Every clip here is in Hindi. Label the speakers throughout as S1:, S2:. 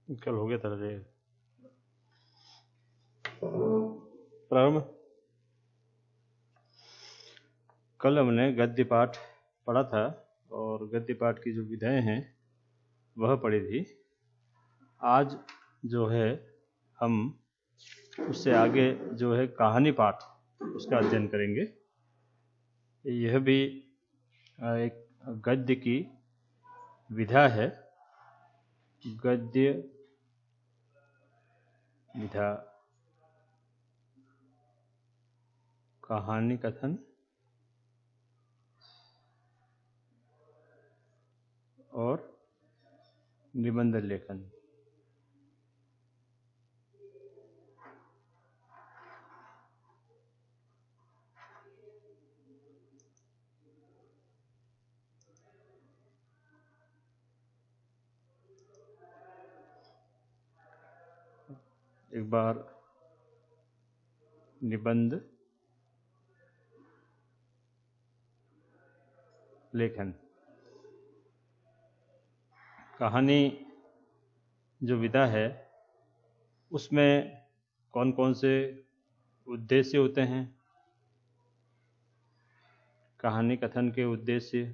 S1: कल हो गया था रे प्रारंभ। कल हमने गद्य पाठ पढ़ा था और गद्य पाठ की जो विधाएं हैं वह पढ़ी थी। आज जो है हम उससे आगे जो है कहानी पाठ उसका अध्ययन करेंगे। यह भी एक गद्य की विधा है। गद्य विधा कहानी कथन और निबंध लेखन। एक बार निबंध लेखन। कहानी जो विधा है उसमें कौन कौन से उद्देश्य होते हैं। कहानी कथन के उद्देश्य,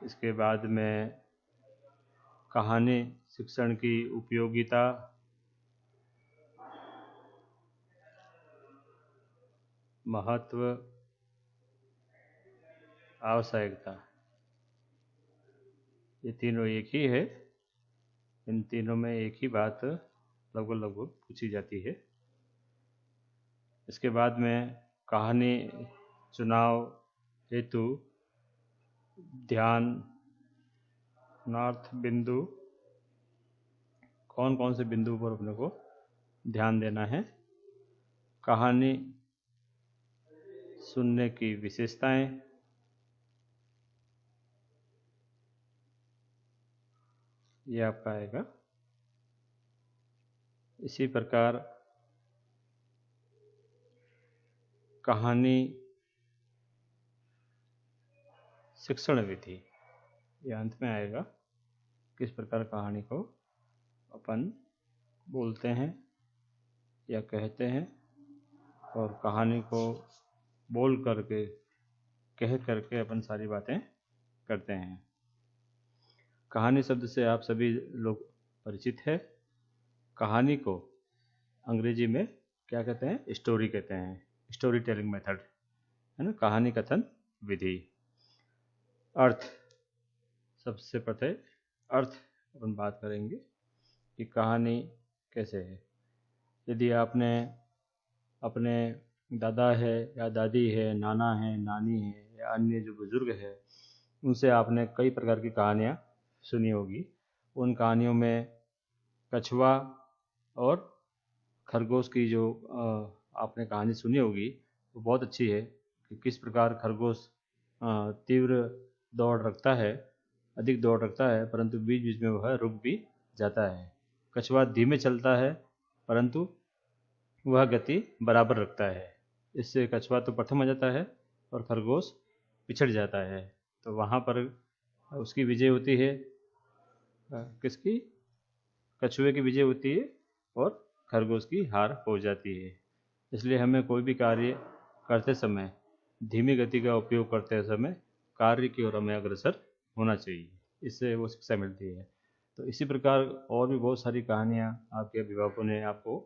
S1: इसके बाद में कहानी शिक्षण की उपयोगिता, महत्व, आवश्यकता, ये तीनों एक ही है। इन तीनों में एक ही बात लगभग पूछी जाती है। इसके बाद में कहानी चुनाव हेतु ध्यान नार्थ बिंदु, कौन कौन से बिंदु पर अपने को ध्यान देना है। कहानी सुनने की विशेषताएं, ये आपका आएगा। इसी प्रकार कहानी शिक्षण विधि, ये अंत में आएगा। किस प्रकार कहानी को अपन बोलते हैं या कहते हैं और कहानी को बोल करके कह करके अपन सारी बातें करते हैं। कहानी शब्द से आप सभी लोग परिचित है। कहानी को अंग्रेजी में क्या कहते हैं? स्टोरी कहते हैं। स्टोरी टेलिंग मेथड है ना, कहानी कथन विधि। अर्थ, सबसे पहले अर्थ अपन बात करेंगे कि कहानी कैसे है। यदि आपने अपने दादा है या दादी है, नाना है, नानी है या अन्य जो बुजुर्ग है, उनसे आपने कई प्रकार की कहानियाँ सुनी होगी। उन कहानियों में कछुआ और खरगोश की जो आपने कहानी सुनी होगी वो बहुत अच्छी है कि किस प्रकार खरगोश तीव्र दौड़ रखता है, अधिक दौड़ रखता है, परंतु बीच बीच में वह रुक भी जाता है। कछुआ धीमे चलता है परंतु वह गति बराबर रखता है। इससे कछुआ तो प्रथम आ जाता है और खरगोश पिछड़ जाता है। तो वहाँ पर उसकी विजय होती है। किसकी? कछुए की विजय होती है और खरगोश की हार हो जाती है। इसलिए हमें कोई भी कार्य करते समय धीमी गति का उपयोग करते समय कार्य की ओर हमें अग्रसर होना चाहिए। इससे वो शिक्षा मिलती है। तो इसी प्रकार और भी बहुत सारी कहानियाँ आपके अभिभावकों ने आपको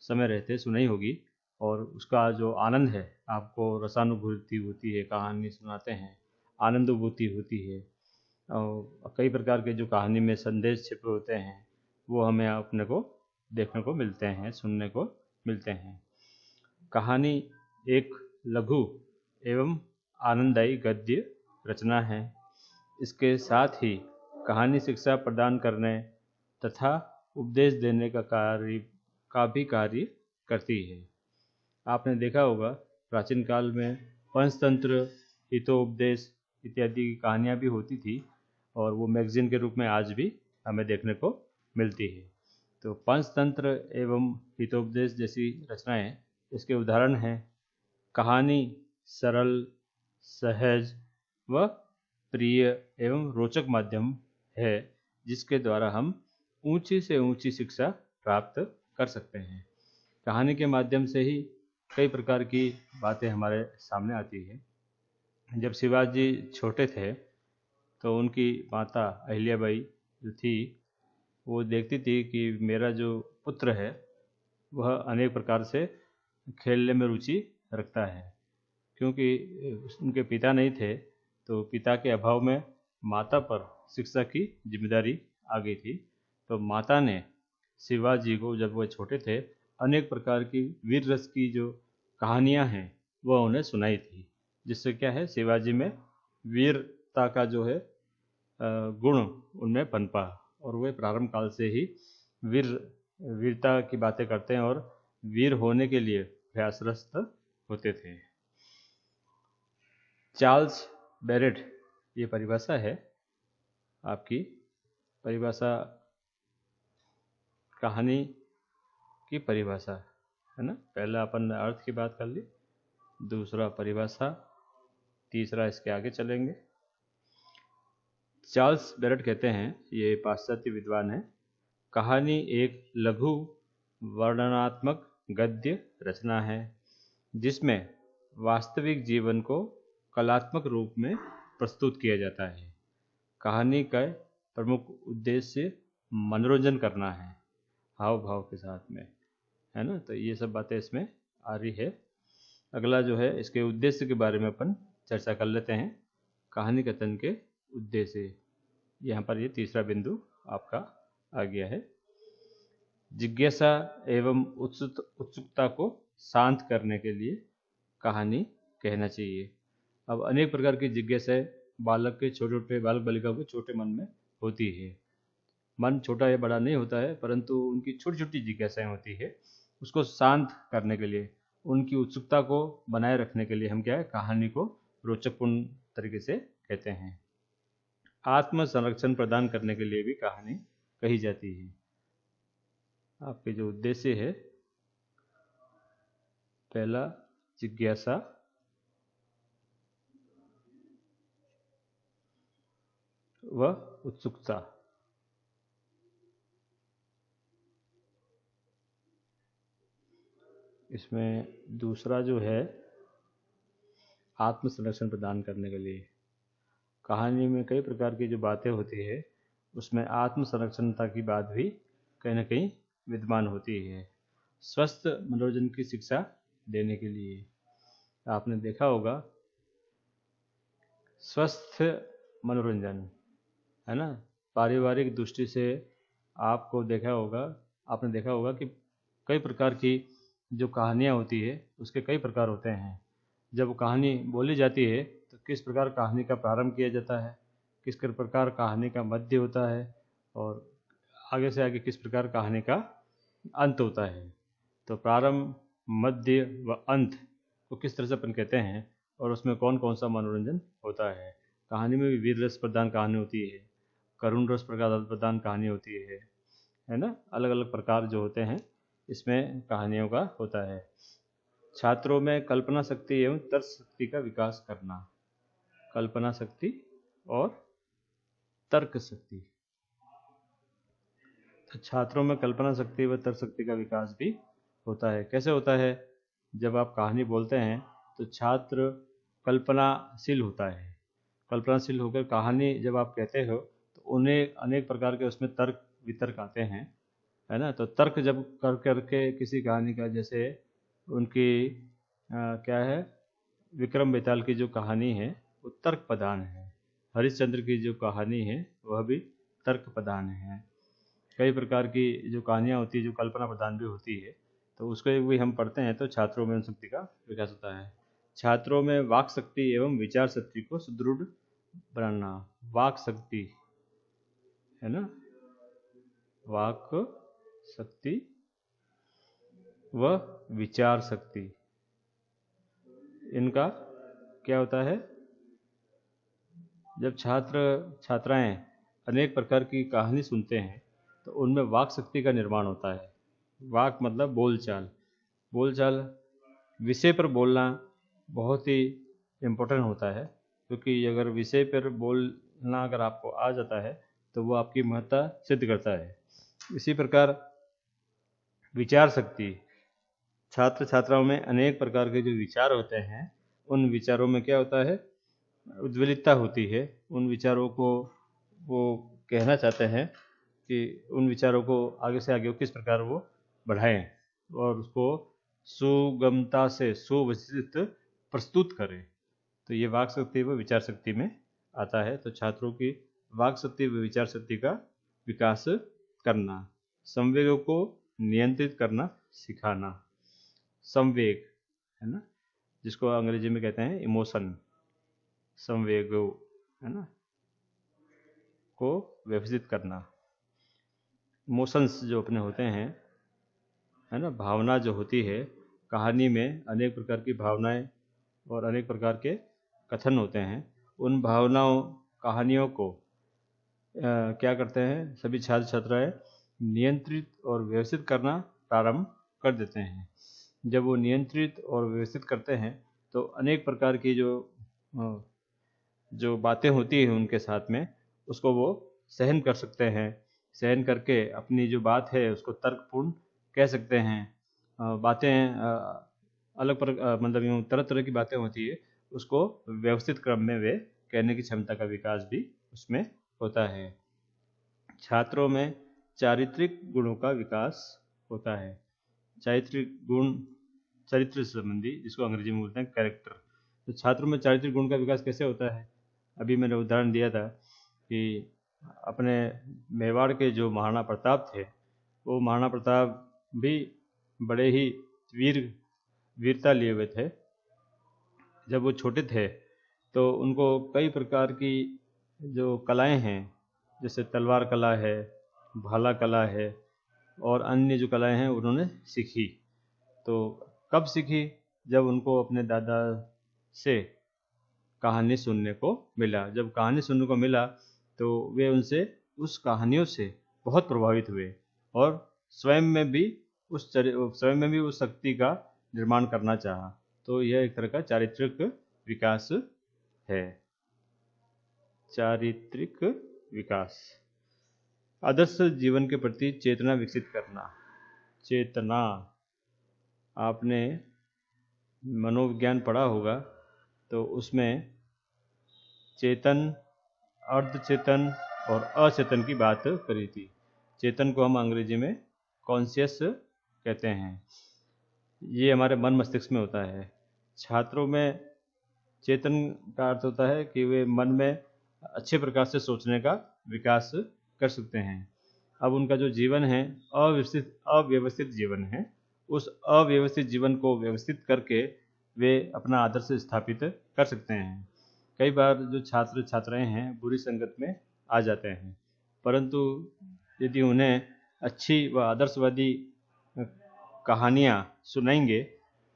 S1: समय रहते सुनाई होगी और उसका जो आनंद है, आपको रसानुभूति होती है, कहानी सुनाते हैं, आनंदभूति होती है। और कई प्रकार के जो कहानी में संदेश छिपे होते हैं वो हमें अपने को देखने को मिलते हैं, सुनने को मिलते हैं। कहानी एक लघु एवं आनंददायी गद्य रचना है। इसके साथ ही कहानी शिक्षा प्रदान करने तथा उपदेश देने का भी कार्य करती है। आपने देखा होगा प्राचीन काल में पंचतंत्र, हितोपदेश इत्यादि की कहानियाँ भी होती थी और वो मैगजीन के रूप में आज भी हमें देखने को मिलती है। तो पंचतंत्र एवं हितोपदेश जैसी रचनाएं इसके उदाहरण हैं। कहानी सरल, सहज व प्रिय एवं रोचक माध्यम है जिसके द्वारा हम ऊंची से ऊंची शिक्षा प्राप्त कर सकते हैं। कहानी के माध्यम से ही कई प्रकार की बातें हमारे सामने आती है। जब शिवाजी छोटे थे तो उनकी माता अहिल्याबाई जो थी वो देखती थी कि मेरा जो पुत्र है वह अनेक प्रकार से खेलने में रुचि रखता है। क्योंकि उनके पिता नहीं थे तो पिता के अभाव में माता पर शिक्षा की जिम्मेदारी आ गई थी। तो माता ने शिवाजी को जब वह छोटे थे अनेक प्रकार की वीर रस की जो कहानियां हैं वह उन्हें सुनाई थी, जिससे क्या है शिवाजी में वीरता का जो है गुण उनमें पनपा और वे प्रारंभ काल से ही वीरता की बातें करते हैं और वीर होने के लिए प्रयासरत होते थे। चार्ल्स बैरेट ये परिभाषा है आपकी परिभाषा, कहानी की परिभाषा है ना। पहला अपन ने अर्थ की बात कर ली, दूसरा परिभाषा, तीसरा इसके आगे चलेंगे। चार्ल्स बैरेट कहते हैं, ये पाश्चात्य विद्वान है, कहानी एक लघु वर्णनात्मक गद्य रचना है जिसमें वास्तविक जीवन को कलात्मक रूप में प्रस्तुत किया जाता है। कहानी का प्रमुख उद्देश्य मनोरंजन करना है हाव भाव के साथ में, है ना। तो ये सब बातें इसमें आ रही है। अगला जो है इसके उद्देश्य के बारे में अपन चर्चा कर लेते हैं। कहानी कथन के उद्देश्य, यहाँ पर ये तीसरा बिंदु आपका आ गया है। जिज्ञासा एवं उत्सुकता को शांत करने के लिए कहानी कहना चाहिए। अब अनेक प्रकार की जिज्ञासाएं बालक के छोटे बालक बालिका के छोटे मन में होती है। मन छोटा या बड़ा नहीं होता है, परंतु उनकी छोटी छोटी जिज्ञासाएं होती है। उसको शांत करने के लिए, उनकी उत्सुकता को बनाए रखने के लिए हम क्या है कहानी को रोचकपूर्ण तरीके से कहते हैं। आत्म संरक्षण प्रदान करने के लिए भी कहानी कही जाती है। आपके जो उद्देश्य है, पहला जिज्ञासा, व उत्सुकता, इसमें दूसरा जो है आत्म संरक्षण प्रदान करने के लिए। कहानी में कई प्रकार की जो बातें होती है उसमें आत्म संरक्षणता की बात भी कहीं ना कहीं विद्यमान होती है। स्वस्थ मनोरंजन की शिक्षा देने के लिए आपने देखा होगा, स्वस्थ मनोरंजन है ना, पारिवारिक दृष्टि से आपने देखा होगा कि कई प्रकार की जो कहानियाँ होती है उसके कई प्रकार होते हैं। जब कहानी बोली जाती है तो किस प्रकार कहानी का प्रारंभ किया जाता है, किस प्रकार कहानी का मध्य होता है और आगे से आगे किस प्रकार कहानी का अंत होता है। तो प्रारंभ, मध्य व अंत को किस तरह से अपन कहते हैं और उसमें कौन कौन सा मनोरंजन होता है। कहानी में भी वीर रस प्रधान कहानी होती है, करुण रस प्रधान कहानी होती है ना। अलग अलग प्रकार जो होते हैं इसमें कहानियों का होता है। छात्रों में कल्पना शक्ति एवं तर्क शक्ति का विकास करना, कल्पना शक्ति और तर्क शक्ति। तो छात्रों में कल्पना शक्ति व तर्क शक्ति का विकास भी होता है। कैसे होता है? जब आप कहानी बोलते हैं तो छात्र कल्पनाशील होता है। कल्पनाशील होकर कहानी जब आप कहते हो तो उन्हें अनेक प्रकार के उसमें तर्क वितर्क आते हैं, है ना। तो तर्क जब कर करके किसी कहानी का, जैसे उनकी क्या है, विक्रम बेताल की जो कहानी है वो तर्क प्रधान है। हरिश्चंद्र की जो कहानी है वह भी तर्क प्रधान है। कई प्रकार की जो कहानियाँ होती है जो कल्पना प्रधान भी होती है, तो उसको भी हम पढ़ते हैं तो छात्रों में उन शक्ति का विकास होता है। छात्रों में वाक शक्ति एवं विचार शक्ति को सुदृढ़ बनाना, वाक शक्ति है ना, वाक शक्ति व विचार शक्ति, इनका क्या होता है? जब छात्र छात्राएं अनेक प्रकार की कहानी सुनते हैं तो उनमें वाक शक्ति का निर्माण होता है। वाक मतलब बोलचाल, बोलचाल विषय पर बोलना बहुत ही इम्पोर्टेंट होता है, क्योंकि अगर विषय पर बोलना अगर आपको आ जाता है तो वो आपकी महत्ता सिद्ध करता है। इसी प्रकार विचार शक्ति, छात्र छात्राओं में अनेक प्रकार के जो विचार होते हैं, उन विचारों में क्या होता है, उज्ज्वलितता होती है। उन विचारों को वो कहना चाहते हैं कि उन विचारों को आगे से आगे किस प्रकार वो बढ़ाएं और उसको सुगमता से सुव्यवस्थित प्रस्तुत करें। तो ये वाक शक्ति व विचार शक्ति में आता है। तो छात्रों की वाक शक्ति व विचार शक्ति का विकास करना, संवेगों को नियंत्रित करना सिखाना। संवेग है ना, जिसको अंग्रेजी में कहते हैं इमोशन, संवेगों है ना, को व्यवस्थित करना। इमोशंस जो अपने होते हैं है ना, भावना जो होती है, कहानी में अनेक प्रकार की भावनाएं और अनेक प्रकार के कथन होते हैं। उन भावनाओं कहानियों को क्या करते हैं, सभी छात्र छात्राएं नियंत्रित और व्यवस्थित करना प्रारंभ कर देते हैं। जब वो नियंत्रित और व्यवस्थित करते हैं तो अनेक प्रकार की जो बातें होती हैं उनके साथ में, उसको वो सहन कर सकते हैं। सहन करके अपनी जो बात है उसको तर्कपूर्ण कह सकते हैं। बातें अलग मतलब यूँ तरह तरह की बातें होती है, उसको व्यवस्थित क्रम में वे कहने की क्षमता का विकास भी उसमें होता है। छात्रों में चारित्रिक गुणों का विकास होता है। चारित्रिक गुण, चरित्र से संबंधी, जिसको अंग्रेजी में बोलते हैं कैरेक्टर। तो छात्रों में चारित्रिक गुण का विकास कैसे होता है, अभी मैंने उदाहरण दिया था कि अपने मेवाड़ के जो महाराणा प्रताप थे, वो महाराणा प्रताप भी बड़े ही वीरता लिए हुए थे। जब वो छोटे थे तो उनको कई प्रकार की जो कलाएं हैं, जैसे तलवार कला है, भाला कला है और अन्य जो कलाएं हैं उन्होंने सीखी। तो कब सीखी, जब उनको अपने दादा से कहानी सुनने को मिला। जब कहानी सुनने को मिला तो वे उनसे उस कहानियों से बहुत प्रभावित हुए और स्वयं में भी उस शक्ति का निर्माण करना चाहा। तो यह एक तरह का चारित्रिक विकास है। चारित्रिक विकास, आदर्श जीवन के प्रति चेतना विकसित करना। चेतना, आपने मनोविज्ञान पढ़ा होगा तो उसमें चेतन, अर्धचेतन और अचेतन की बात करी थी। चेतन को हम अंग्रेजी में कॉन्शियस कहते हैं। ये हमारे मन मस्तिष्क में होता है। छात्रों में चेतन का अर्थ होता है कि वे मन में अच्छे प्रकार से सोचने का विकास कर सकते हैं। अब उनका जो जीवन है अव्यवस्थित जीवन है, उस अव्यवस्थित जीवन को व्यवस्थित करके वे अपना आदर्श स्थापित कर सकते हैं। कई बार जो छात्र छात्राएं हैं बुरी संगत में आ जाते हैं, परंतु यदि उन्हें अच्छी व आदर्शवादी कहानियाँ सुनाएंगे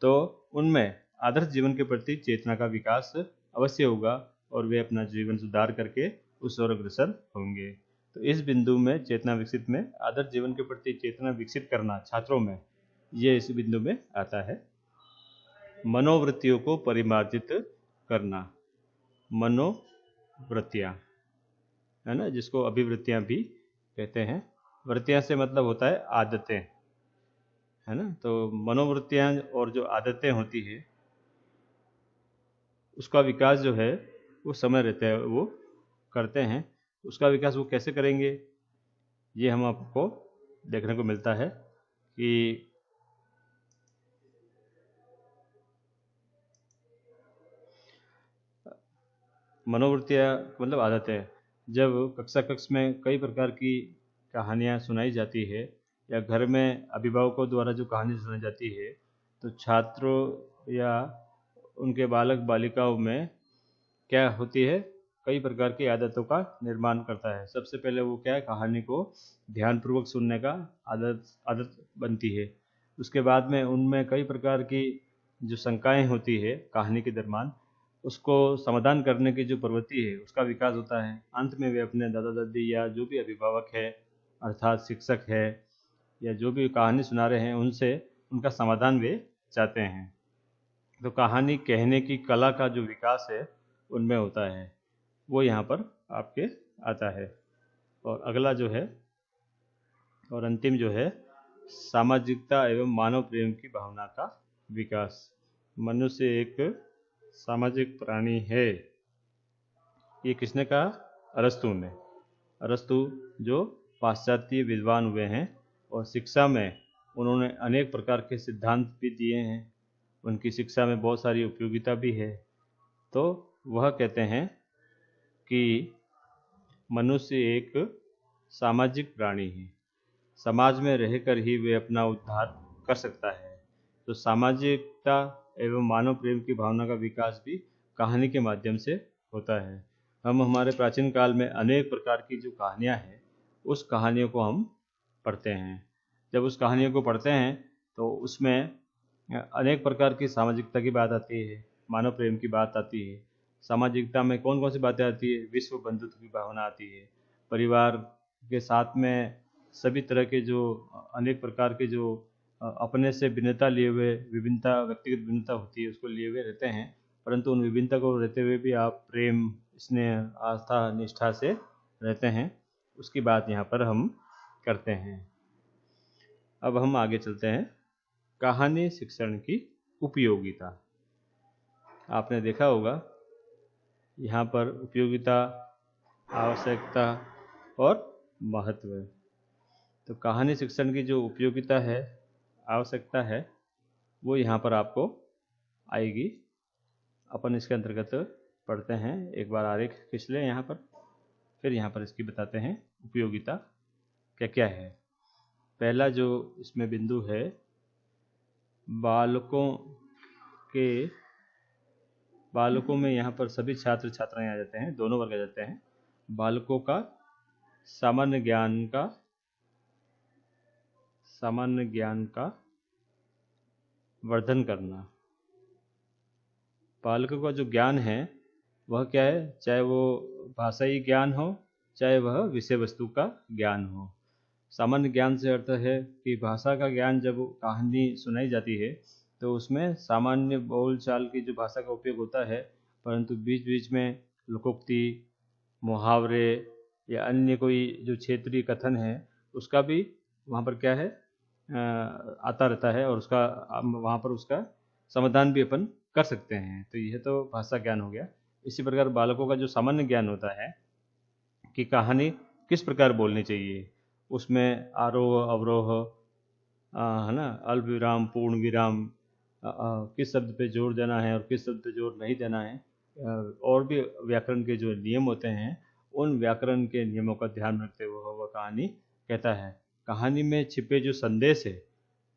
S1: तो उनमें आदर्श जीवन के प्रति चेतना का विकास अवश्य होगा और वे अपना जीवन सुधार करके उस ओर अग्रसर होंगे। तो इस बिंदु में चेतना विकसित में आदर्श जीवन के प्रति चेतना विकसित करना छात्रों में, ये इस बिंदु में आता है। मनोवृत्तियों को परिमार्जित करना, मनोवृत्तियाँ है ना, जिसको अभिवृत्तियाँ भी कहते हैं। वृत्तियाँ से मतलब होता है आदतें है ना। तो मनोवृत्तियाँ और जो आदतें होती है उसका विकास जो है वो समय रहते हैं वो करते हैं। उसका विकास वो कैसे करेंगे, ये हम आपको देखने को मिलता है कि मनोवृत्तियाँ मतलब आदतें, जब कक्षा कक्ष में कई प्रकार की कहानियाँ सुनाई जाती है या घर में अभिभावकों द्वारा जो कहानी सुनाई जाती है, तो छात्रों या उनके बालक बालिकाओं में क्या होती है, कई प्रकार की आदतों का निर्माण करता है। सबसे पहले वो क्या है, कहानी को ध्यानपूर्वक सुनने का आदत बनती है। उसके बाद में उनमें कई प्रकार की जो शंकाएं होती है कहानी के दरमियान, उसको समाधान करने की जो प्रवृत्ति है उसका विकास होता है। अंत में वे अपने दादा दादी या जो भी अभिभावक है अर्थात शिक्षक है या जो भी कहानी सुना रहे हैं उनसे उनका समाधान वे चाहते हैं। तो कहानी कहने की कला का जो विकास है उनमें होता है, वो यहाँ पर आपके आता है। और अगला जो है और अंतिम जो है सामाजिकता एवं मानव प्रेम की भावना का विकास। मनुष्य एक सामाजिक प्राणी है। ये किसने कहा? अरस्तु ने। अरस्तु जो पाश्चात्य विद्वान हुए हैं और शिक्षा में उन्होंने अनेक प्रकार के सिद्धांत भी दिए हैं, उनकी शिक्षा में बहुत सारी उपयोगिता भी है। तो वह कहते हैं कि मनुष्य एक सामाजिक प्राणी है, समाज में रहकर ही वे अपना उद्धार कर सकता है। तो सामाजिकता एवं मानव प्रेम की भावना का विकास भी कहानी के माध्यम से होता है। हम हमारे प्राचीन काल में अनेक प्रकार की जो कहानियाँ हैं उस कहानियों को हम पढ़ते हैं। जब उस कहानियों को पढ़ते हैं तो उसमें अनेक प्रकार की सामाजिकता की बात आती है, मानव प्रेम की बात आती है। सामाजिकता में कौन कौन सी बातें आती है? विश्व बंधुत्व की भावना आती है, परिवार के साथ में सभी तरह के जो अनेक प्रकार के जो अपने से भिन्नता लिए हुए विभिन्नता, व्यक्तिगत भिन्नता होती है उसको लिए हुए रहते हैं, परंतु उन विभिन्नता को रहते हुए भी आप प्रेम, स्नेह, आस्था, निष्ठा से रहते हैं, उसकी बात यहाँ पर हम करते हैं। अब हम आगे चलते हैं। कहानी शिक्षण की उपयोगिता। आपने देखा होगा यहाँ पर उपयोगिता, आवश्यकता और महत्व। तो कहानी शिक्षण की जो उपयोगिता है, आवश्यकता है, वो यहाँ पर आपको आएगी। अपन इसके अंतर्गत पढ़ते हैं। एक बार आरेख खींच लें यहाँ पर, फिर यहाँ पर इसकी बताते हैं उपयोगिता क्या क्या है। पहला जो इसमें बिंदु है, बालकों में यहाँ पर सभी छात्र छात्राएं आ जाते हैं, दोनों वर्ग आ जाते हैं। बालकों का सामान्य ज्ञान का वर्धन करना। बालकों का जो ज्ञान है वह क्या है? चाहे वो भाषाई ज्ञान हो, चाहे वह विषय वस्तु का ज्ञान हो। सामान्य ज्ञान से अर्थ है कि भाषा का ज्ञान जब कहानी सुनाई जाती है तो उसमें सामान्य बोलचाल की जो भाषा का उपयोग होता है, परंतु बीच बीच में लोकोक्ति, मुहावरे या अन्य कोई जो क्षेत्रीय कथन है उसका भी वहाँ पर क्या है आता रहता है, और उसका वहाँ पर उसका समाधान भी अपन कर सकते हैं। तो यह तो भाषा ज्ञान हो गया। इसी प्रकार बालकों का जो सामान्य ज्ञान होता है कि कहानी किस प्रकार बोलनी चाहिए, उसमें आरोह अवरोह, है ना, अल्प विराम, पूर्ण विराम, किस शब्द पे जोर देना है और किस शब्द पे जोर नहीं देना है, और भी व्याकरण के जो नियम होते हैं उन व्याकरण के नियमों का ध्यान रखते हुए वह कहानी कहता है। कहानी में छिपे जो संदेश है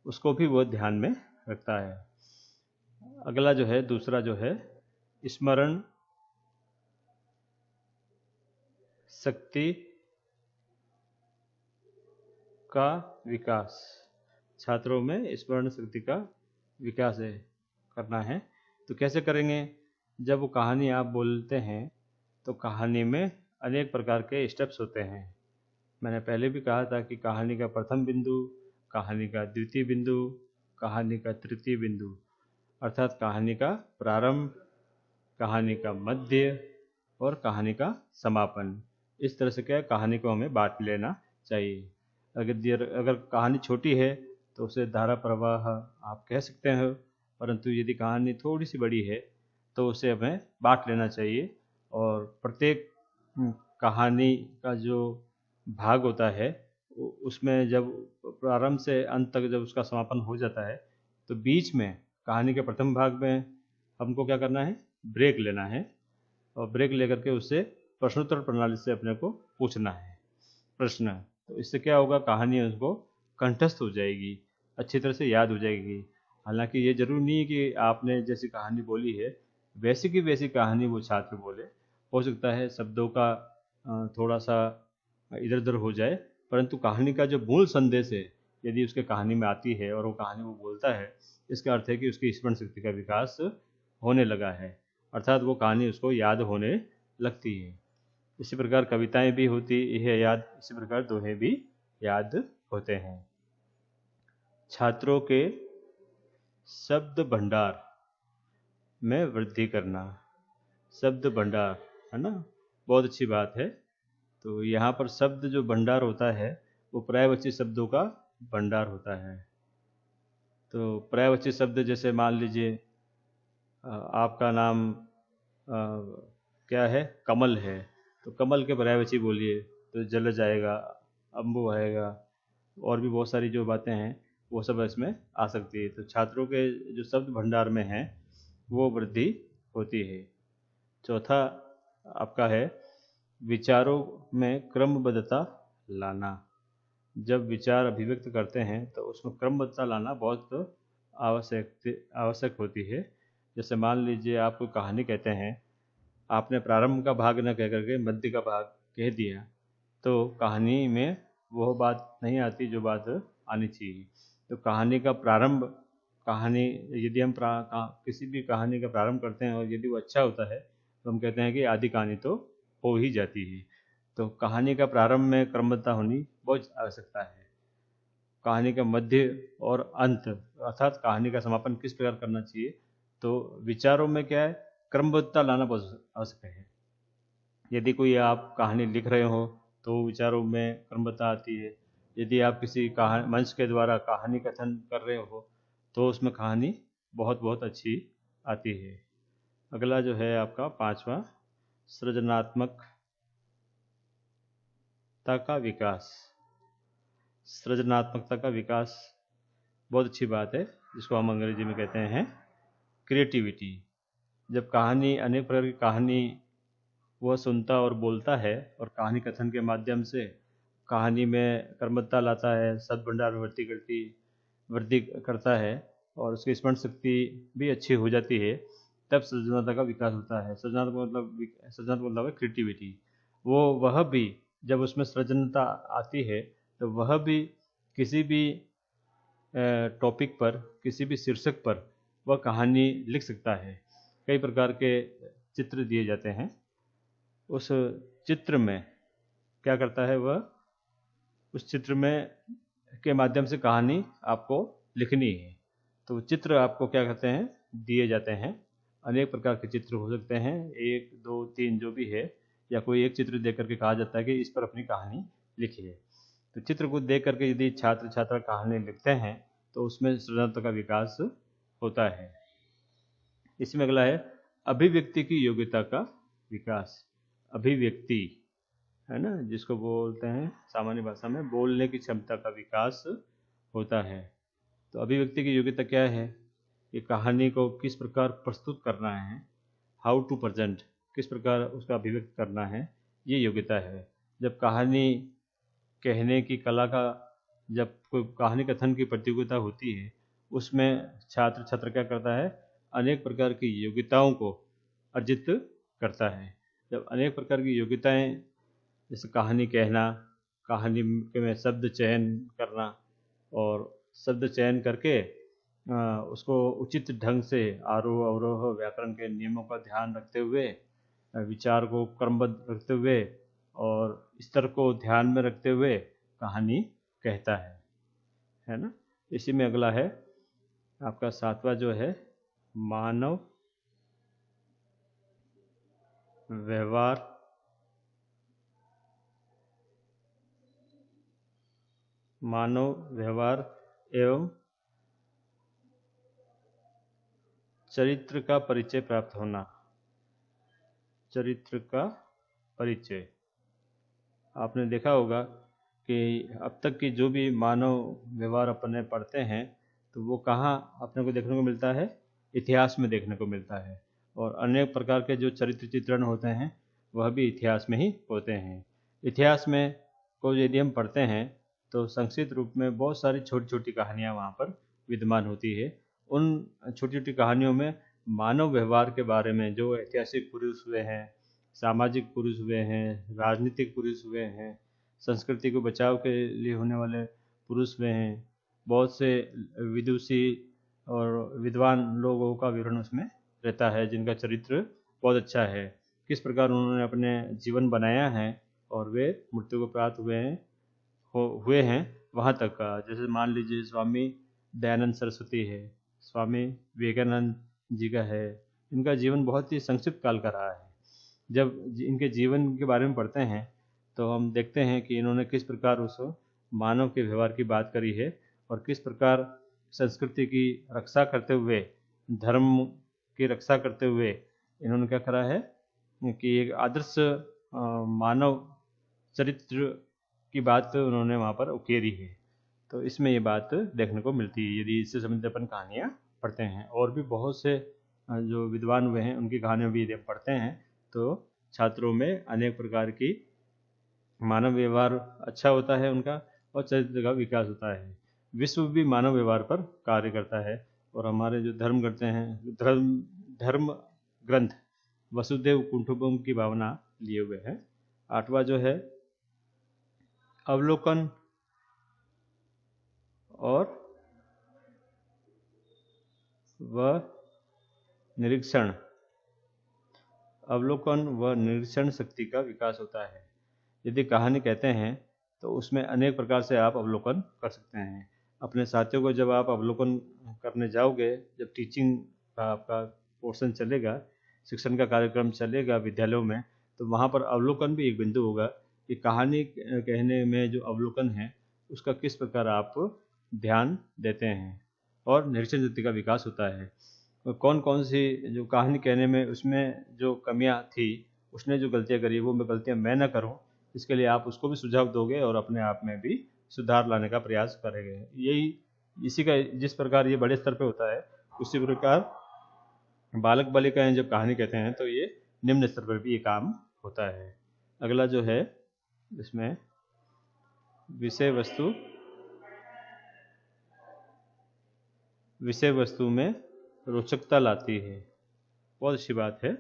S1: उसको भी वह ध्यान में रखता है। अगला जो है, दूसरा जो है, स्मरण शक्ति का विकास। छात्रों में स्मरण शक्ति का विकास करना है। तो कैसे करेंगे? जब वो कहानी आप बोलते हैं तो कहानी में अनेक प्रकार के स्टेप्स होते हैं। मैंने पहले भी कहा था कि कहानी का प्रथम बिंदु, कहानी का द्वितीय बिंदु, कहानी का तृतीय बिंदु, अर्थात कहानी का प्रारंभ, कहानी का मध्य और कहानी का समापन। इस तरह से क्या कहानी को हमें बांट लेना चाहिए। अगर कहानी छोटी है तो उसे धारा प्रवाह आप कह सकते हो, परंतु यदि कहानी थोड़ी सी बड़ी है तो उसे हमें बांट लेना चाहिए। और प्रत्येक कहानी का जो भाग होता है उसमें जब प्रारंभ से अंत तक जब उसका समापन हो जाता है तो बीच में कहानी के प्रथम भाग में हमको क्या करना है? ब्रेक लेना है, और ब्रेक लेकर के उससे प्रश्नोत्तर प्रणाली से अपने को पूछना है प्रश्न। तो इससे क्या होगा? कहानी उसको कंठस्थ हो जाएगी, अच्छी तरह से याद हो जाएगी। हालांकि ये जरूरी नहीं है कि आपने जैसी कहानी बोली है वैसी की वैसी कहानी वो छात्र बोले। हो सकता है शब्दों का थोड़ा सा इधर उधर हो जाए, परंतु कहानी का जो मूल संदेश है यदि उसके कहानी में आती है और वो कहानी वो बोलता है, इसका अर्थ है कि उसकी स्मरण शक्ति का विकास होने लगा है, अर्थात वो कहानी उसको याद होने लगती है। इसी प्रकार कविताएं भी होती है याद, इसी प्रकार दोहे भी याद होते हैं। छात्रों के शब्द भंडार में वृद्धि करना। शब्द भंडार, है ना, बहुत अच्छी बात है। तो यहाँ पर शब्द जो भंडार होता है वो पर्यायवाची शब्दों का भंडार होता है। तो पर्यायवाची शब्द जैसे मान लीजिए आपका नाम क्या है, कमल है, तो कमल के पर्यायवाची बोलिए तो जलज आएगा, अम्बु आएगा, और भी बहुत सारी जो बातें हैं वो सब इसमें आ सकती है। तो छात्रों के जो शब्द भंडार में हैं वो वृद्धि होती है। चौथा आपका है विचारों में क्रमबद्धता लाना। जब विचार अभिव्यक्त करते हैं तो उसमें क्रमबद्धता लाना बहुत आवश्यक होती है। जैसे मान लीजिए आप कोई कहानी कहते हैं, आपने प्रारंभ का भाग न कह करके मध्य का भाग कह दिया, तो कहानी में वह बात नहीं आती जो बात आनी चाहिए। तो कहानी का प्रारंभ, कहानी यदि हम किसी भी कहानी का प्रारंभ करते हैं और यदि वो अच्छा होता है तो हम कहते हैं कि आदि कहानी तो हो ही जाती है। तो कहानी का प्रारंभ में क्रमबद्धता होनी बहुत आवश्यकता है। कहानी का मध्य और अंत अर्थात कहानी का समापन किस प्रकार करना चाहिए, तो विचारों में क्या है, क्रमबद्धता लाना बहुत आवश्यक है। यदि कोई आप कहानी लिख रहे हो तो विचारों में क्रमबद्धता आती है। यदि आप किसी कहानी मंच के द्वारा कहानी कथन कर रहे हो तो उसमें कहानी बहुत बहुत अच्छी आती है। अगला जो है आपका पांचवा, सृजनात्मकता का विकास। सृजनात्मकता का विकास बहुत अच्छी बात है, जिसको हम अंग्रेजी में कहते हैं क्रिएटिविटी। जब कहानी, अनेक प्रकार की कहानी वह सुनता और बोलता है और कहानी कथन के माध्यम से कहानी में क्रमबद्धता लाता है, शब्द भंडार में वृद्धि करता है और उसकी स्मरण शक्ति भी अच्छी हो जाती है, तब सृजनात्मकता का विकास होता है। सृजनात्मक मतलब है क्रिएटिविटी। वह भी जब उसमें सृजनता आती है तो वह भी किसी भी टॉपिक पर, किसी भी शीर्षक पर वह कहानी लिख सकता है। कई प्रकार के चित्र दिए जाते हैं, उस चित्र में क्या करता है वह, उस चित्र में के माध्यम से कहानी आपको लिखनी है। तो चित्र आपको क्या कहते हैं, दिए जाते हैं। अनेक प्रकार के चित्र हो सकते हैं, 1 2 3 जो भी है, या कोई एक चित्र देख करके कहा जाता है कि इस पर अपनी कहानी लिखिए। तो चित्र को देख करके यदि छात्र छात्रा कहानी लिखते हैं तो उसमें सृजनात्मकता का विकास होता है। इसमें अगला है अभिव्यक्ति की योग्यता का विकास। अभिव्यक्ति है ना, जिसको बोलते हैं सामान्य भाषा में बोलने की क्षमता का विकास होता है। तो अभिव्यक्ति की योग्यता क्या है, ये कहानी को किस प्रकार प्रस्तुत करना है, हाउ टू प्रेजेंट, किस प्रकार उसका अभिव्यक्त करना है, ये योग्यता है। जब कहानी कहने की कला का, जब कोई कहानी कथन की प्रतियोगिता होती है, उसमें छात्र छात्र क्या करता है, अनेक प्रकार की योग्यताओं को अर्जित करता है। जब अनेक प्रकार की योग्यताएं, जैसे कहानी कहना, कहानी में शब्द चयन करना, और शब्द चयन करके उसको उचित ढंग से आरोह अवरोह व्याकरण के नियमों का ध्यान रखते हुए, विचार को क्रमबद्ध रखते हुए और स्तर को ध्यान में रखते हुए कहानी कहता है ना। इसी में अगला है आपका सातवां जो है मानव व्यवहार एवं चरित्र का परिचय प्राप्त होना। चरित्र का परिचय, आपने देखा होगा कि अब तक की जो भी मानव व्यवहार अपने पढ़ते हैं तो वो कहाँ अपने को देखने को मिलता है, इतिहास में देखने को मिलता है। और अनेक प्रकार के जो चरित्र चित्रण होते हैं वह भी इतिहास में ही होते हैं। इतिहास में को यदि हम पढ़ते हैं तो संक्षिप्त रूप में बहुत सारी छोटी छोटी कहानियाँ वहाँ पर विद्यमान होती है। उन छोटी छोटी कहानियों में मानव व्यवहार के बारे में, जो ऐतिहासिक पुरुष हुए हैं, सामाजिक पुरुष हुए हैं, राजनीतिक पुरुष हुए हैं, संस्कृति को बचाव के लिए होने वाले पुरुष हुए हैं, बहुत से विदुषी और विद्वान लोगों का विवरण उसमें रहता है, जिनका चरित्र बहुत अच्छा है, किस प्रकार उन्होंने अपने जीवन बनाया है और वे मृत्यु को प्राप्त हुए हैं वहाँ तक का। जैसे मान लीजिए स्वामी दयानंद सरस्वती है, स्वामी विवेकानंद जी का है, इनका जीवन बहुत ही संक्षिप्त काल का रहा है। जब इनके जीवन के बारे में पढ़ते हैं तो हम देखते हैं कि इन्होंने किस प्रकार उस मानव के व्यवहार की बात करी है और किस प्रकार संस्कृति की रक्षा करते हुए, धर्म की रक्षा करते हुए इन्होंने क्या करा है कि एक आदर्श मानव चरित्र की बात उन्होंने वहाँ पर उकेरी है। तो इसमें ये बात देखने को मिलती है यदि इससे संबंधित अपन कहानियाँ पढ़ते हैं। और भी बहुत से जो विद्वान हुए हैं उनकी कहानियाँ भी यदि पढ़ते हैं तो छात्रों में अनेक प्रकार की मानव व्यवहार अच्छा होता है उनका और चरित्र का विकास होता है। विश्व भी मानव व्यवहार पर कार्य करता है और हमारे जो धर्म करते हैं, धर्म ग्रंथ वसुदेव कुटुंबकम की भावना लिए हुए हैं। 8वां जो है अवलोकन और व निरीक्षण, अवलोकन व निरीक्षण शक्ति का विकास होता है। यदि कहानी कहते हैं तो उसमें अनेक प्रकार से आप अवलोकन कर सकते हैं। अपने साथियों को जब आप अवलोकन करने जाओगे, जब टीचिंग का आपका पोर्शन चलेगा, शिक्षण का कार्यक्रम चलेगा विद्यालयों में, तो वहाँ पर अवलोकन भी एक बिंदु होगा कि कहानी कहने में जो अवलोकन है उसका किस प्रकार आप ध्यान देते हैं और निरीक्षण शक्ति का विकास होता है। कौन कौन सी जो कहानी कहने में उसमें जो कमियां थी, उसने जो गलतियां करी वो गलतियां मैं ना करूं, इसके लिए आप उसको भी सुझाव दोगे और अपने आप में भी सुधार लाने का प्रयास करेंगे। यही इसी का जिस प्रकार ये बड़े स्तर पे होता है, उसी प्रकार बालक बालिकाएं जब कहानी कहते हैं तो ये निम्न स्तर पर भी ये काम होता है। अगला जो है इसमें विषय वस्तु में रोचकता लाती है। बहुत अच्छी बात है।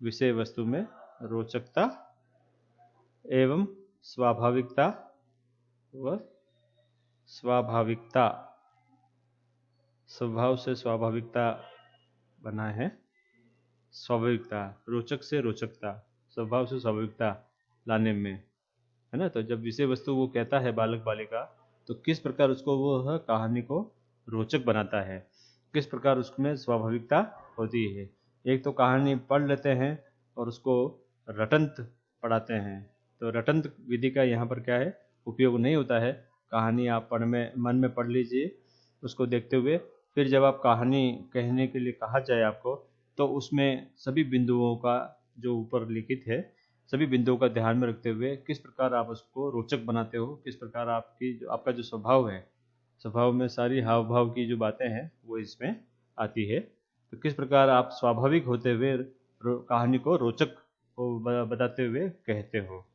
S1: विषय वस्तु में रोचकता एवं स्वाभाविकता व स्वाभाविकता, स्वभाव से स्वाभाविकता बना है। स्वाभाविकता, रोचक से रोचकता, स्वभाव से स्वाभाविकता लाने में, है ना। तो जब विषय वस्तु वो कहता है बालक बालिका, तो किस प्रकार उसको वो कहानी को रोचक बनाता है, किस प्रकार उसमें स्वाभाविकता होती है। एक तो कहानी पढ़ लेते हैं और उसको रटंत पढ़ाते हैं, तो रटंत विधि का यहाँ पर क्या है उपयोग नहीं होता है। कहानी आप मन में पढ़ लीजिए उसको देखते हुए, फिर जब आप कहानी कहने के लिए कहा जाए आपको, तो उसमें सभी बिंदुओं का जो ऊपर लिखित है, सभी बिंदुओं का ध्यान में रखते हुए किस प्रकार आप उसको रोचक बनाते हो, किस प्रकार आपका जो स्वभाव है, स्वभाव में सारी हाव भाव की जो बातें हैं वो इसमें आती है। तो किस प्रकार आप स्वाभाविक होते हुए कहानी को रोचक बताते हुए कहते हो,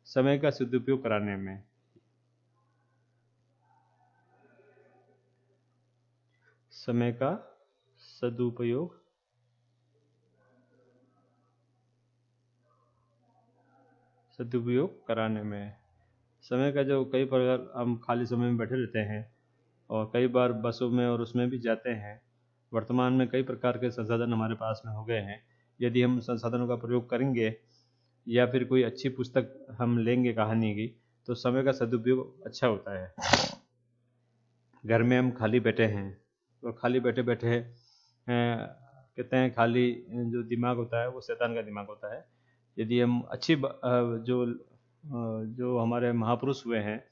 S1: समय का सदुपयोग कराने में। समय का सदुपयोग कराने में। समय का जो कई प्रकार हम खाली समय में बैठे रहते हैं और कई बार बसों में और उसमें भी जाते हैं। वर्तमान में कई प्रकार के संसाधन हमारे पास में हो गए हैं। यदि हम संसाधनों का प्रयोग करेंगे या फिर कोई अच्छी पुस्तक हम लेंगे कहानी की, तो समय का सदुपयोग अच्छा होता है। घर में हम खाली बैठे हैं और खाली बैठे बैठे कहते हैं खाली जो दिमाग होता है वो शैतान का दिमाग होता है। यदि हम अच्छी जो हमारे महापुरुष हुए हैं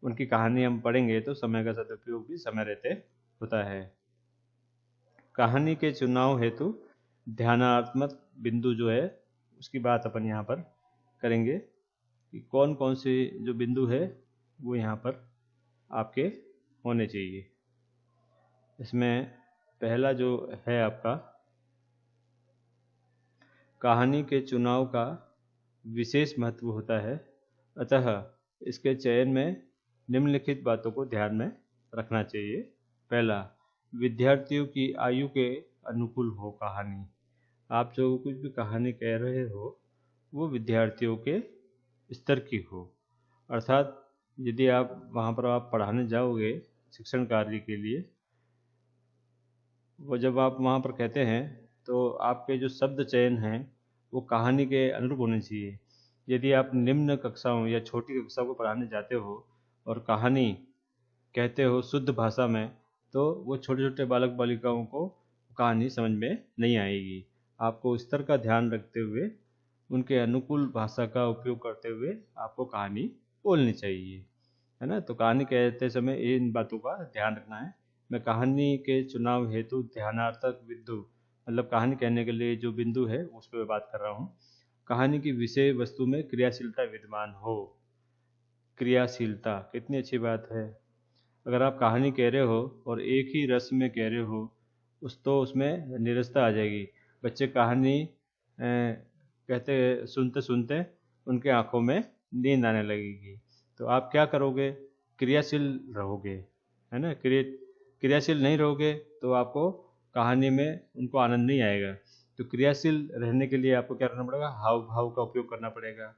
S1: उनकी कहानी हम पढ़ेंगे तो समय का सदुपयोग भी समय रहते होता है। कहानी के चुनाव हेतु ध्यानात्मक बिंदु जो है उसकी बात अपन यहाँ पर करेंगे कि कौन कौन से जो बिंदु है वो यहाँ पर आपके होने चाहिए। इसमें पहला जो है आपका, कहानी के चुनाव का विशेष महत्व होता है, अतः इसके चयन में निम्नलिखित बातों को ध्यान में रखना चाहिए। पहला, विद्यार्थियों की आयु के अनुकूल हो कहानी। आप जो कुछ भी कहानी कह रहे हो वो विद्यार्थियों के स्तर की हो, अर्थात यदि आप वहाँ पर आप पढ़ाने जाओगे शिक्षण कार्य के लिए, वो जब आप वहाँ पर कहते हैं तो आपके जो शब्द चयन हैं वो कहानी के अनुरूप होने चाहिए। यदि आप निम्न कक्षाओं या छोटी कक्षाओं को पढ़ाने जाते हो और कहानी कहते हो शुद्ध भाषा में, तो वो छोटे छोटे बालक बालिकाओं को कहानी समझ में नहीं आएगी। आपको स्तर का ध्यान रखते हुए उनके अनुकूल भाषा का उपयोग करते हुए आपको कहानी बोलनी चाहिए, है ना। तो कहानी कहते समय इन बातों का ध्यान रखना है। मैं कहानी के चुनाव हेतु ध्यानार्थक बिंदु, मतलब कहानी कहने के लिए जो बिंदु है उस पर बात कर रहा हूँ। कहानी की विषय वस्तु में क्रियाशीलता विद्यमान हो। क्रियाशीलता कितनी अच्छी बात है। अगर आप कहानी कह रहे हो और एक ही रस में कह रहे हो तो उसमें नीरसता आ जाएगी। बच्चे कहानी कहते सुनते सुनते उनके आंखों में नींद आने लगेगी। तो आप क्या करोगे, क्रियाशील रहोगे, है ना। क्रियाशील नहीं रहोगे तो आपको कहानी में उनको आनंद नहीं आएगा। तो क्रियाशील रहने के लिए आपको क्या करना पड़ेगा, हाव भाव का उपयोग करना पड़ेगा।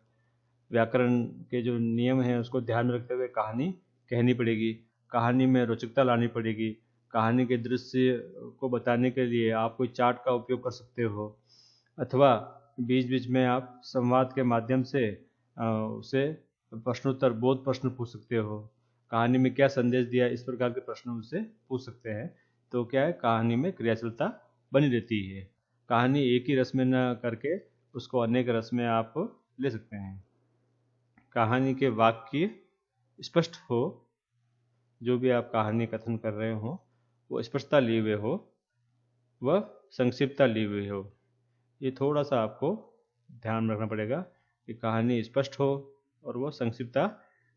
S1: व्याकरण के जो नियम हैं उसको ध्यान रखते हुए कहानी कहनी पड़ेगी। कहानी में रोचकता लानी पड़ेगी। कहानी के दृश्य को बताने के लिए आप कोई चार्ट का उपयोग कर सकते हो, अथवा बीच बीच में आप संवाद के माध्यम से उसे प्रश्नोत्तर बोध प्रश्न पूछ सकते हो। कहानी में क्या संदेश दिया, इस प्रकार के प्रश्न उससे पूछ सकते हैं। तो क्या है, कहानी में क्रियाशीलता बनी रहती है। कहानी एक ही रस में न करके उसको अनेक रस में आप ले सकते हैं। कहानी के वाक्य स्पष्ट हो, जो भी आप कहानी कथन कर रहे हो वो स्पष्टता लिए हुए हो, वह संक्षिप्तता लिए हुए हो। ये थोड़ा सा आपको ध्यान रखना पड़ेगा कि कहानी स्पष्ट हो और वो संक्षिप्तता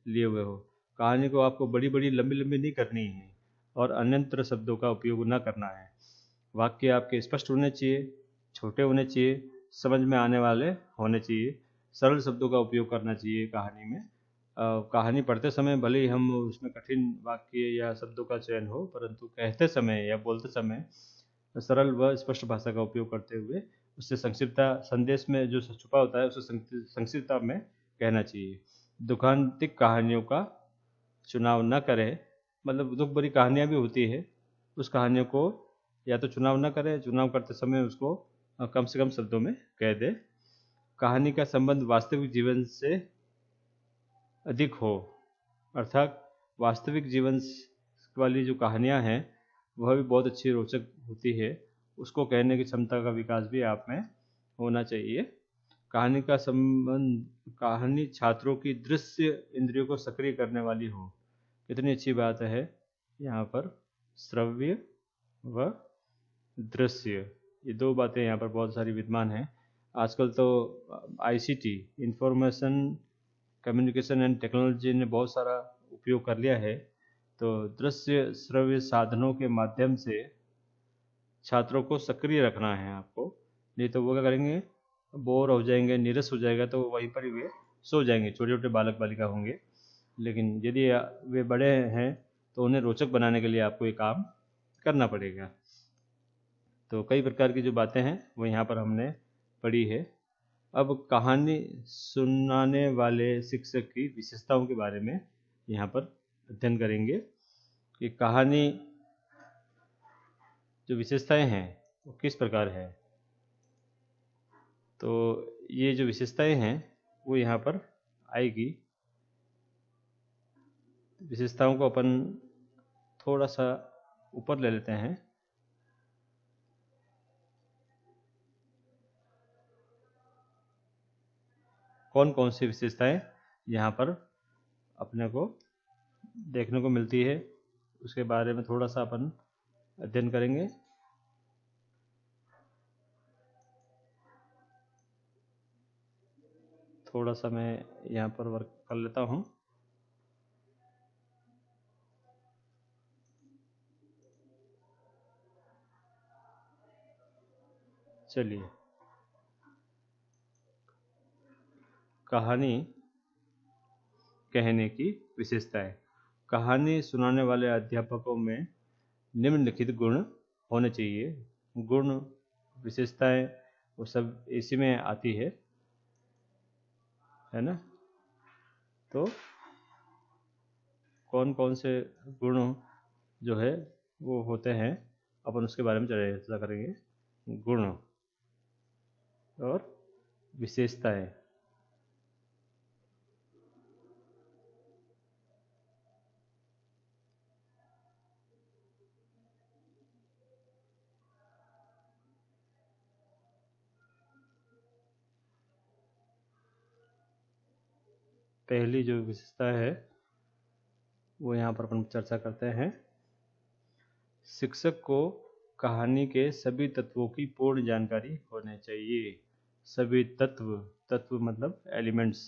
S1: लिए हुए हो। कहानी को आपको बड़ी बड़ी लंबी लंबी नहीं करनी है और अन्यंत्र शब्दों का उपयोग ना करना है। वाक्य आपके स्पष्ट होने चाहिए, छोटे होने चाहिए, समझ में आने वाले होने चाहिए, सरल शब्दों का उपयोग करना चाहिए कहानी में। कहानी पढ़ते समय भले ही हम उसमें कठिन वाक्य या शब्दों का चयन हो, परंतु कहते समय या बोलते समय सरल व स्पष्ट भाषा का उपयोग करते हुए उससे संक्षिप्तता, संदेश में जो छुपा होता है उसे संक्षिप्तता में कहना चाहिए। दुखांतिक कहानियों का चुनाव न करें, मतलब दुख भरी कहानियाँ भी होती है, उस कहानियों को या तो चुनाव न करें, चुनाव करते समय उसको कम से कम शब्दों में कह दे। कहानी का संबंध वास्तविक जीवन से अधिक हो, अर्थात वास्तविक जीवन वाली जो कहानियाँ हैं वह भी बहुत अच्छी रोचक होती है। उसको कहने की क्षमता का विकास भी आप में होना चाहिए। कहानी का संबंध, कहानी छात्रों की दृश्य इंद्रियों को सक्रिय करने वाली हो। कितनी अच्छी बात है यहाँ पर, श्रव्य व दृश्य, ये दो बातें यहाँ पर बहुत सारी विद्यमान हैं। आजकल तो ICT, information communication and technology ने बहुत सारा उपयोग कर लिया है। तो दृश्य श्रव्य साधनों के माध्यम से छात्रों को सक्रिय रखना है आपको, नहीं तो वो क्या करेंगे, बोर हो जाएंगे, नीरस हो जाएगा, तो वहीं पर ही वे सो जाएंगे। छोटे छोटे बालक बालिका होंगे, लेकिन यदि वे बड़े हैं तो उन्हें रोचक बनाने के लिए आपको ये काम करना पड़ेगा। तो कई प्रकार की जो बातें हैं वो यहाँ पर हमने पढ़ी है। अब कहानी सुनाने वाले शिक्षक की विशेषताओं के बारे में यहाँ पर अध्ययन करेंगे कि कहानी जो विशेषताएं हैं वो किस प्रकार है। तो ये जो विशेषताएं हैं वो यहाँ पर आएगी। विशेषताओं को अपन थोड़ा सा ऊपर ले लेते हैं। कौन कौन सी विशेषताएं यहाँ पर अपने को देखने को मिलती है उसके बारे में थोड़ा सा अपन अध्ययन करेंगे। थोड़ा सा मैं यहाँ पर वर्क कर लेता हूँ। चलिए, कहानी कहने की विशेषताएं। कहानी सुनाने वाले अध्यापकों में निम्नलिखित गुण होने चाहिए। गुण, विशेषताएं वो सब इसी में आती है ना। तो कौन कौन से गुण जो है वो होते हैं, अपन उसके बारे में चर्चा करेंगे। गुण और विशेषताएं। पहली जो विशेषता है वो यहाँ पर अपन चर्चा करते हैं। शिक्षक को कहानी के सभी तत्वों की पूर्ण जानकारी होनी चाहिए। सभी तत्व मतलब एलिमेंट्स।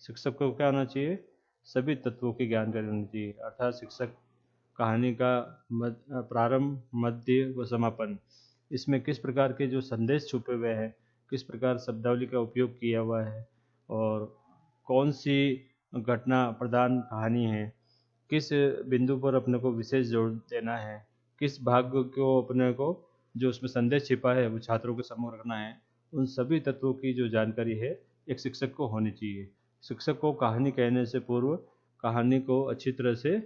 S1: शिक्षक को क्या होना चाहिए? सभी तत्वों की जानकारी होनी चाहिए। अर्थात शिक्षक कहानी का प्रारंभ, मध्य व समापन, इसमें किस प्रकार के जो संदेश छुपे हुए हैं, किस प्रकार शब्दावली का उपयोग किया हुआ है, और कौन सी घटना प्रधान कहानी है, किस बिंदु पर अपने को विशेष जोर देना है, किस भाग को अपने को जो उसमें संदेश छिपा है वो छात्रों के सामने रखना है, उन सभी तत्वों की जो जानकारी है एक शिक्षक को होनी चाहिए। शिक्षक को कहानी कहने से पूर्व कहानी को अच्छी तरह से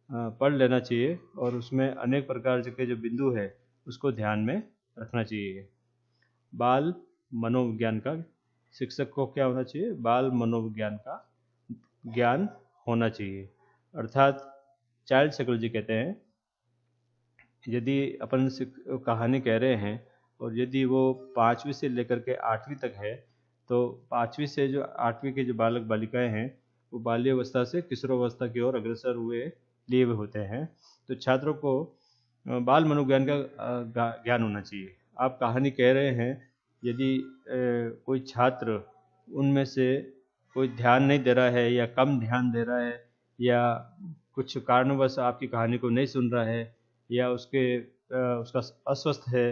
S1: पढ़ लेना चाहिए और उसमें अनेक प्रकार के जो बिंदु है उसको ध्यान में रखना चाहिए। बाल मनोविज्ञान का शिक्षक को क्या होना चाहिए? बाल मनोविज्ञान का ज्ञान होना चाहिए। अर्थात चाइल्ड साइकोलॉजी कहते हैं, यदि अपन कहानी कह रहे हैं और यदि वो 5वीं से लेकर के 8वीं तक है, तो 5वीं से जो 8वीं के जो बालक बालिकाएं हैं वो बाल्यावस्था से किशोरावस्था की ओर अग्रसर लिए हुए होते हैं। तो छात्रों को बाल मनोविज्ञान का ज्ञान होना चाहिए। आप कहानी कह रहे हैं, यदि कोई छात्र उनमें से कोई ध्यान नहीं दे रहा है या कम ध्यान दे रहा है या कुछ कारणवश आपकी कहानी को नहीं सुन रहा है या उसका अस्वस्थ है,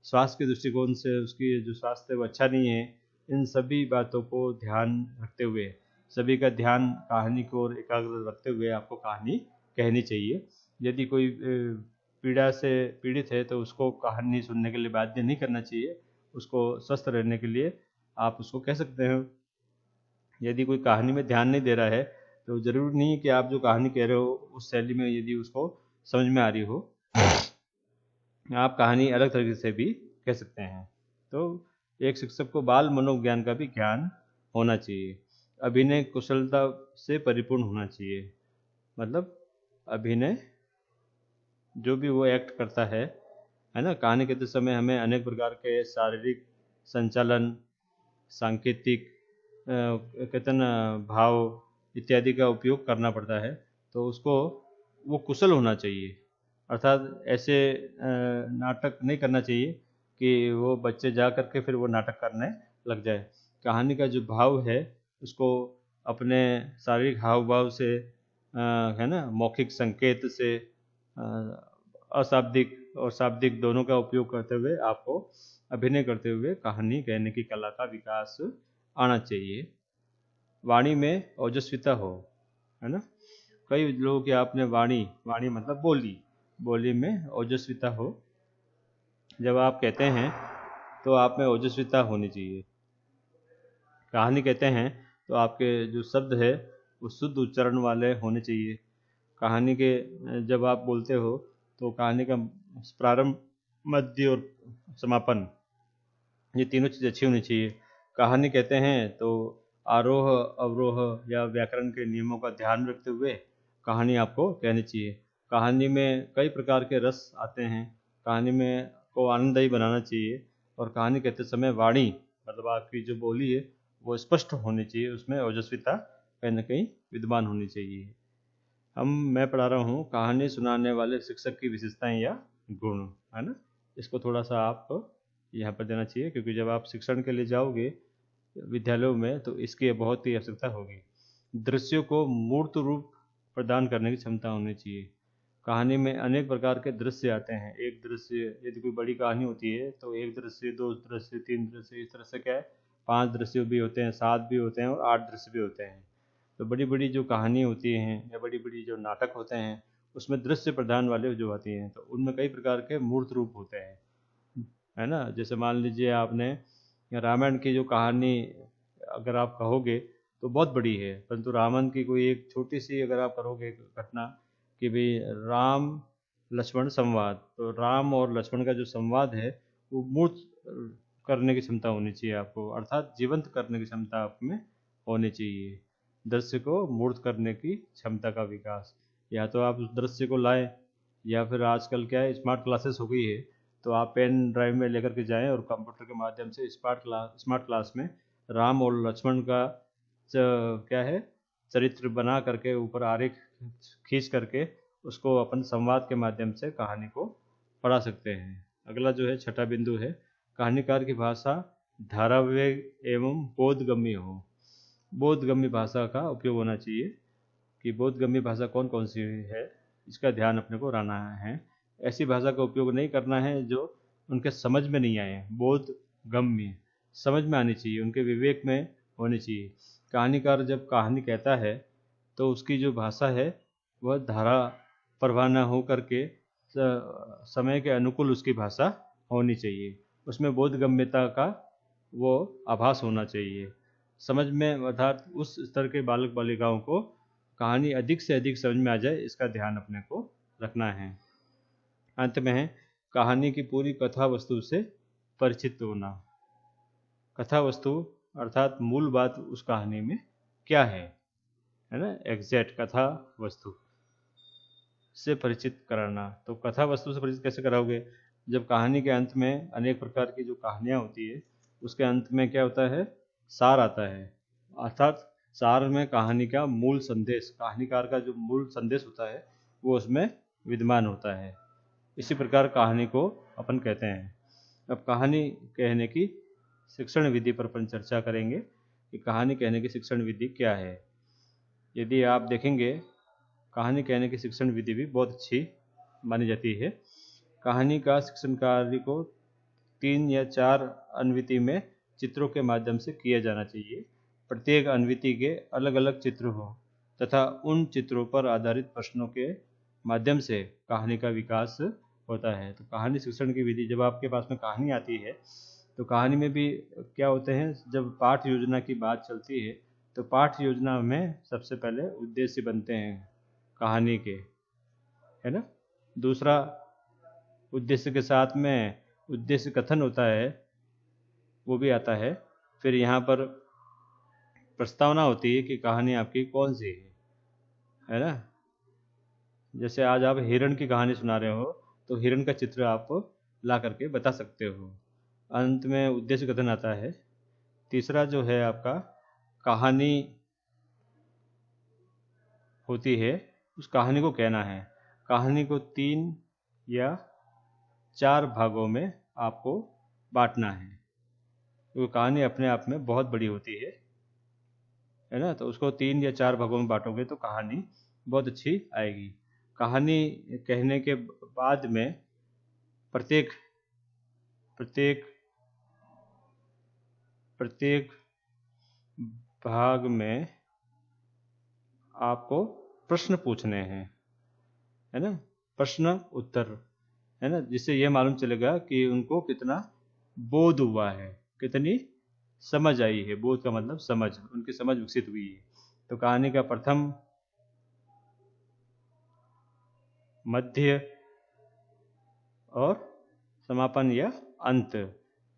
S1: स्वास्थ्य के दृष्टिकोण से उसकी जो स्वास्थ्य है वो अच्छा नहीं है, इन सभी बातों को ध्यान रखते हुए, सभी का ध्यान कहानी को और एकाग्र रखते हुए आपको कहानी कहनी चाहिए। यदि कोई पीड़ा से पीड़ित है तो उसको कहानी सुनने के लिए बाध्य नहीं करना चाहिए, उसको स्वस्थ रहने के लिए आप उसको कह सकते हैं। यदि कोई कहानी में ध्यान नहीं दे रहा है तो ज़रूरी नहीं है कि आप जो कहानी कह रहे हो उस शैली में यदि उसको समझ में आ रही हो, आप कहानी अलग तरीके से भी कह सकते हैं। तो एक शिक्षक को बाल मनोविज्ञान का भी ज्ञान होना चाहिए। अभिनय कुशलता से परिपूर्ण होना चाहिए। मतलब अभिनय जो भी वो एक्ट करता है ना, कहानी कहते समय हमें अनेक प्रकार के शारीरिक संचालन, सांकेतिक कहते ना भाव इत्यादि का उपयोग करना पड़ता है, तो उसको वो कुशल होना चाहिए। अर्थात ऐसे नाटक नहीं करना चाहिए कि वो बच्चे जा करके फिर वो नाटक करने लग जाए। कहानी का जो भाव है उसको अपने शारीरिक हाव भाव से है ना, मौखिक संकेत से, अशाब्दिक और शाब्दिक दोनों का उपयोग करते हुए आपको अभिनय करते हुए कहानी कहने की कला का विकास आना चाहिए। वाणी में ओजस्विता हो, है ना। कई लोगों की आपने वाणी मतलब बोली में ओजस्विता हो। जब आप कहते हैं तो आप में ओजस्विता होनी चाहिए। कहानी कहते हैं तो आपके जो शब्द है वो शुद्ध उच्चारण वाले होने चाहिए। कहानी के जब आप बोलते हो तो कहानी का प्रारंभ, मध्य और समापन, ये तीनों चीज़ अच्छी होनी चाहिए। कहानी कहते हैं तो आरोह अवरोह या व्याकरण के नियमों का ध्यान रखते हुए कहानी आपको कहनी चाहिए। कहानी में कई प्रकार के रस आते हैं, कहानी में को आनंददायी बनाना चाहिए। और कहानी कहते समय वाणी मतलब आपकी जो बोली है वो स्पष्ट होनी चाहिए, उसमें ओजस्विता कहीं न कहीं विद्यमान होनी चाहिए। मैं पढ़ा रहा हूँ कहानी सुनाने वाले शिक्षक की विशेषताएं या गुण, है ना। इसको थोड़ा सा आप यहाँ पर देना चाहिए, क्योंकि जब आप शिक्षण के लिए जाओगे विद्यालयों में तो इसकी बहुत ही आवश्यकता होगी। दृश्यों को मूर्त रूप प्रदान करने की क्षमता होनी चाहिए। कहानी में अनेक प्रकार के दृश्य आते हैं। एक दृश्य, यदि कोई बड़ी कहानी होती है तो 1 दृश्य, 2 दृश्य, 3 दृश्य, इस तरह से क्या है 5 दृश्य भी होते हैं, 7 भी होते हैं और 8 दृश्य भी होते हैं। तो बड़ी बड़ी जो कहानी होती हैं या बड़ी बड़ी जो नाटक होते हैं उसमें दृश्य प्रधान वाले जो आती हैं तो उनमें कई प्रकार के मूर्त रूप होते हैं, है ना। जैसे मान लीजिए आपने रामायण की जो कहानी अगर आप कहोगे तो बहुत बड़ी है, परंतु रामायण की कोई एक छोटी सी अगर आप करोगे घटना कि भाई राम लक्ष्मण संवाद, तो राम और लक्ष्मण का जो संवाद है वो मूर्त करने की क्षमता होनी चाहिए आपको, अर्थात जीवंत करने की क्षमता आप में होनी चाहिए। दृश्य को मूर्त करने की क्षमता का विकास, या तो आप उस दृश्य को लाएं या फिर आजकल क्या है स्मार्ट क्लासेस हो गई है, तो आप पेन ड्राइव में लेकर के जाएं और कंप्यूटर के माध्यम से स्मार्ट क्लास में राम और लक्ष्मण का क्या है चरित्र बना करके ऊपर आरेख खींच करके उसको अपन संवाद के माध्यम से कहानी को पढ़ा सकते हैं। अगला जो है छठा बिंदु है, कहानीकार की भाषा धाराव्य एवं बोधगम्य हो। बोधगम्य भाषा का उपयोग होना चाहिए कि बोधगम्य भाषा कौन कौन सी है, इसका ध्यान अपने को रखना है। ऐसी भाषा का उपयोग नहीं करना है जो उनके समझ में नहीं आए। बोधगम्य समझ में आनी चाहिए, उनके विवेक में होनी चाहिए। कहानीकार जब कहानी कहता है तो उसकी जो भाषा है वह धारा प्रवाह न हो करके समय के अनुकूल उसकी भाषा होनी चाहिए। उसमें बोधगम्यता का वो आभास होना चाहिए। समझ में अर्थात उस स्तर के बालक बालिकाओं को कहानी अधिक से अधिक समझ में आ जाए, इसका ध्यान अपने को रखना है। अंत में है कहानी की पूरी कथा वस्तु से परिचित होना। कथा वस्तु अर्थात मूल बात उस कहानी में क्या है ना, एग्जैक्ट कथा वस्तु से परिचित कराना। तो कथा वस्तु से परिचित कैसे कराओगे? जब कहानी के अंत में अनेक प्रकार की जो कहानियाँ होती है उसके अंत में क्या होता है, सार आता है। अर्थात सार में कहानी का मूल संदेश, कहानीकार का जो मूल संदेश होता है वो उसमें विद्यमान होता है। इसी प्रकार कहानी को अपन कहते हैं। अब कहानी कहने की शिक्षण विधि पर अपन चर्चा करेंगे कि कहानी कहने की शिक्षण विधि क्या है। यदि आप देखेंगे कहानी कहने की शिक्षण विधि भी बहुत अच्छी मानी जाती है। कहानी का शिक्षण कार्य को 3 या 4 अन्विति में चित्रों के माध्यम से किया जाना चाहिए। प्रत्येक अन्विति के अलग अलग चित्र हो तथा उन चित्रों पर आधारित प्रश्नों के माध्यम से कहानी का विकास होता है। तो कहानी शिक्षण की विधि, जब आपके पास में कहानी आती है तो कहानी में भी क्या होते हैं, जब पाठ योजना की बात चलती है तो पाठ योजना में सबसे पहले उद्देश्य बनते हैं कहानी के, है ना। दूसरा उद्देश्य के साथ में उद्देश्य कथन होता है, वो भी आता है। फिर यहाँ पर प्रस्तावना होती है कि कहानी आपकी कौन सी है ना। जैसे आज आप हिरण की कहानी सुना रहे हो तो हिरण का चित्र आप ला करके बता सकते हो। अंत में उद्देश्य कथन आता है। तीसरा जो है आपका कहानी होती है, उस कहानी को कहना है। कहानी को 3 या 4 भागों में आपको बांटना है, क्योंकि कहानी अपने आप में बहुत बड़ी होती है ना। तो उसको 3 या 4 भागों में बांटोगे तो कहानी बहुत अच्छी आएगी। कहानी कहने के बाद में प्रत्येक भाग में आपको प्रश्न पूछने हैं, है ना, प्रश्न उत्तर, है ना, जिससे यह मालूम चलेगा कि उनको कितना बोध हुआ है, कितनी समझ आई है। बोध का मतलब समझ, उनकी समझ विकसित हुई है। तो कहानी का प्रथम, मध्य और समापन या अंत,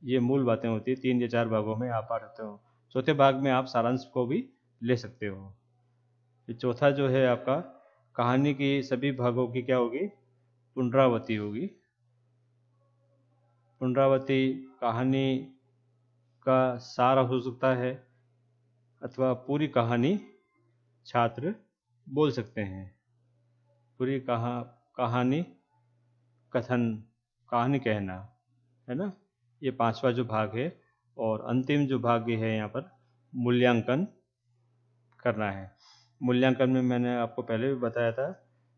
S1: ये मूल बातें होती है। 3 या 4 भागों में आप बांटते हो। चौथे भाग में आप सारांश को भी ले सकते हो। चौथा जो है आपका कहानी की सभी भागों की क्या होगी, पुनरावृत्ति होगी। पुनरावृत्ति कहानी का सार हो सकता है अथवा पूरी कहानी छात्र बोल सकते हैं। पूरी कहानी कथन, कहानी कहना, है ना, ये 5वां जो भाग है। और अंतिम जो भाग है यहाँ पर मूल्यांकन करना है। मूल्यांकन में मैंने आपको पहले भी बताया था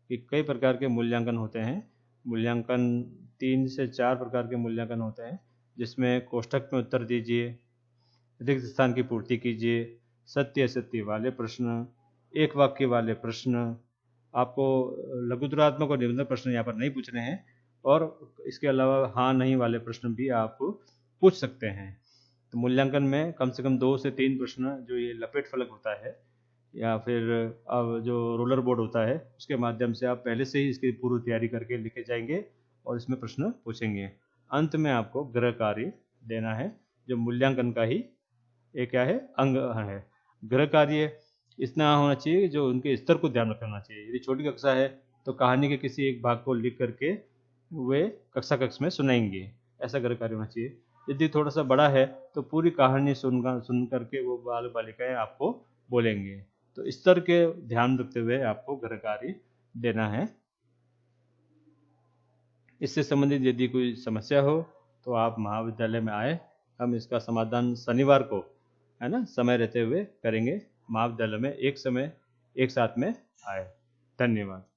S1: कि कई प्रकार के मूल्यांकन होते हैं। मूल्यांकन 3 से 4 प्रकार के मूल्यांकन होते हैं, जिसमें कोष्ठक में उत्तर दीजिए, रिक्त स्थान की पूर्ति कीजिए, सत्य असत्य वाले प्रश्न, एक वाक्य वाले प्रश्न। आपको लघुत्तरात्मक और निबंध प्रश्न यहाँ पर नहीं पूछने हैं, और इसके अलावा हाँ नहीं वाले प्रश्न भी आप पूछ सकते हैं। तो मूल्यांकन में कम से कम 2 से 3 प्रश्न, जो ये लपेट फलक होता है या फिर अब जो रोलर बोर्ड होता है, उसके माध्यम से आप पहले से ही इसकी पूर्व तैयारी करके लिखे जाएंगे और इसमें प्रश्न पूछेंगे। अंत में आपको गृह कार्य देना है, जो मूल्यांकन का ही एक क्या है, अंग है। गृह कार्य इतना होना चाहिए जो उनके स्तर को ध्यान रखना चाहिए। यदि छोटी कक्षा है तो कहानी के किसी एक भाग को लिख करके वे कक्षा में सुनाएंगे, ऐसा गृह कार्य होना चाहिए। यदि थोड़ा सा बड़ा है तो पूरी कहानी सुन करके वो बाल बालिकाएं आपको बोलेंगे। तो स्तर के ध्यान रखते हुए आपको गृह कार्य देना है। इससे संबंधित यदि कोई समस्या हो तो आप महाविद्यालय में आए, हम इसका समाधान शनिवार को, है ना, समय रहते हुए करेंगे। महाविद्यालय में एक साथ में आए। धन्यवाद।